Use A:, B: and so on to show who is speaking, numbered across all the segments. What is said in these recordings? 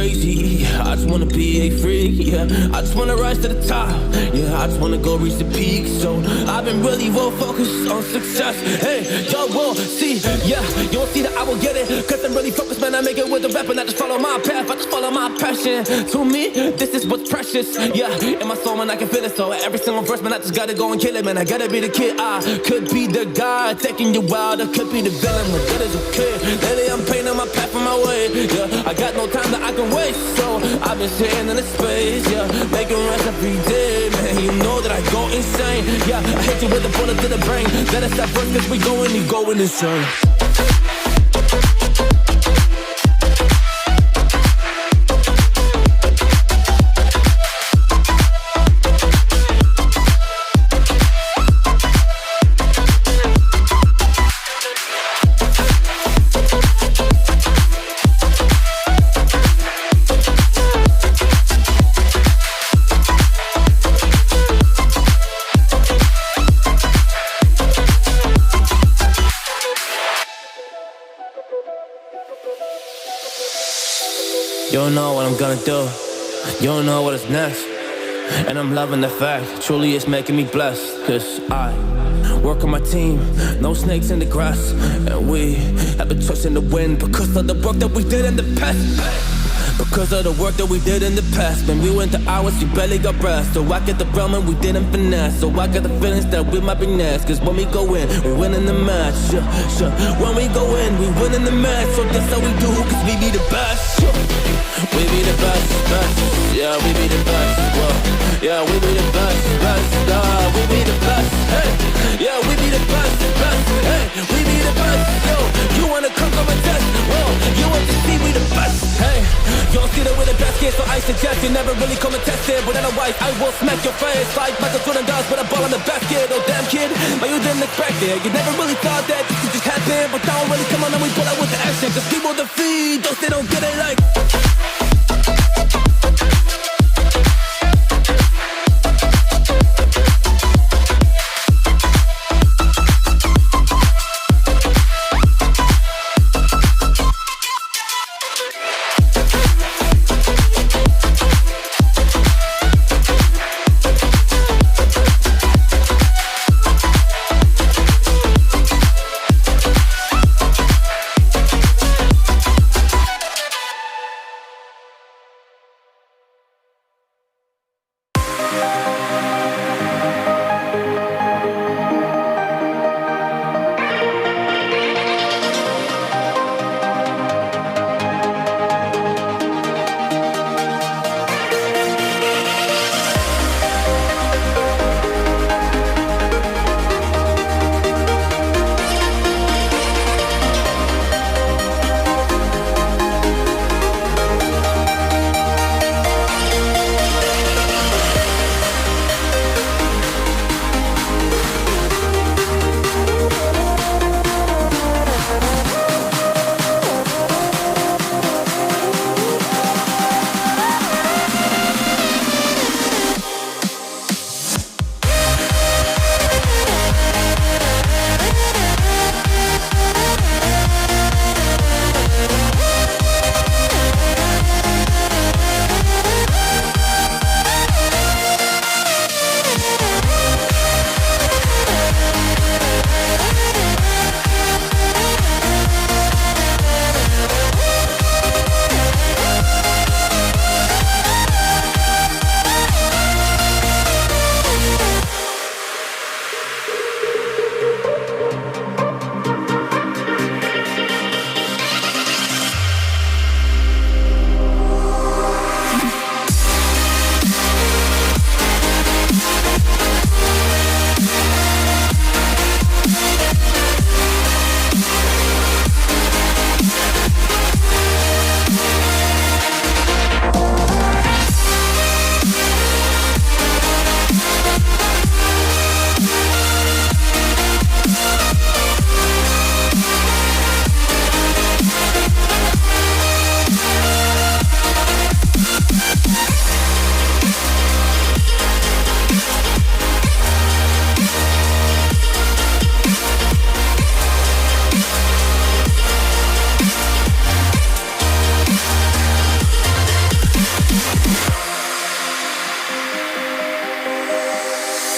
A: crazy. I just wanna be a freak, yeah. I just wanna rise to the top, yeah. I just wanna go reach the peak. So I've been really well focused on success. Hey, yo, will see, yeah. You won't see that I will get it, cause I'm really focused, man. I make it with the rap and I just follow my path. I just follow my passion. To me, this is what's precious, yeah. In my soul, man, I can feel it. So every single verse, man, I just gotta go and kill it, man. I gotta be the kid. I could be the guy taking you wild. I could be the villain, but that is okay. Lately, I'm painting my path on my way, yeah. I got no time that I can waste, so I've been sitting in the space, yeah. Making rest every day, man. You know that I go insane, yeah. I hit you with a bullet to the brain. Let us stop first, cause we going, you going insane. You don't know what I'm gonna do. You don't know what is next. And I'm loving the fact, truly it's making me blessed. Cause I work on my team, no snakes in the grass. And we have been trusting the wind because of the work that we did in the past. Because of the work that we did in the past. When we went to hours, we barely got breath. So I get the realm and we didn't finesse. So I got the feelings that we might be next. Cause when we go in, we win in the match, yeah. When we go in, we win in the match. So that's how we do, cause we be the best, We be the best, yeah, we be the best, whoa. Yeah, we be the best, we be the best, hey. Yeah, we be the best, hey. We be the best, yo. You wanna come on a test, whoa. You want to see we the best, hey. You don't see that we're the best kid, so I suggest you never really come and test it. But otherwise, I will smack your face like Michael Jordan does with a ball in the basket. Oh damn kid, but you didn't expect it. You never really thought that this could just happen. But now really come on and we pull out with the action. Cause people defeat those they don't get it like.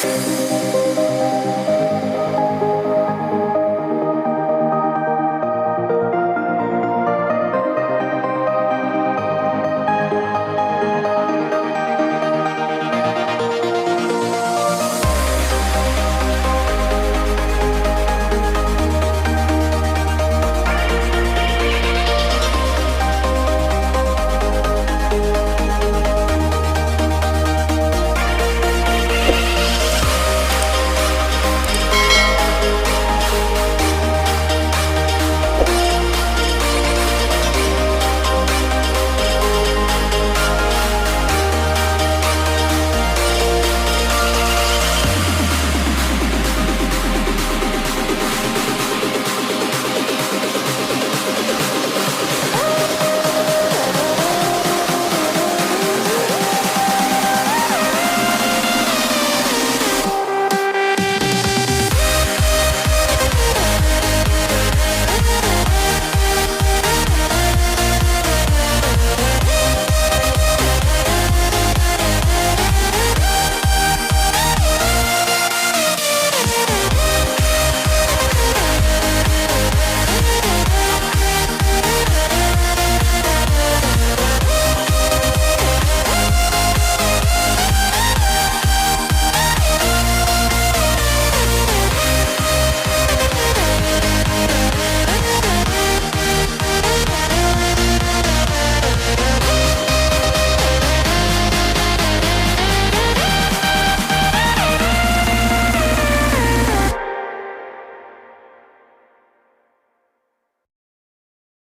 B: Thank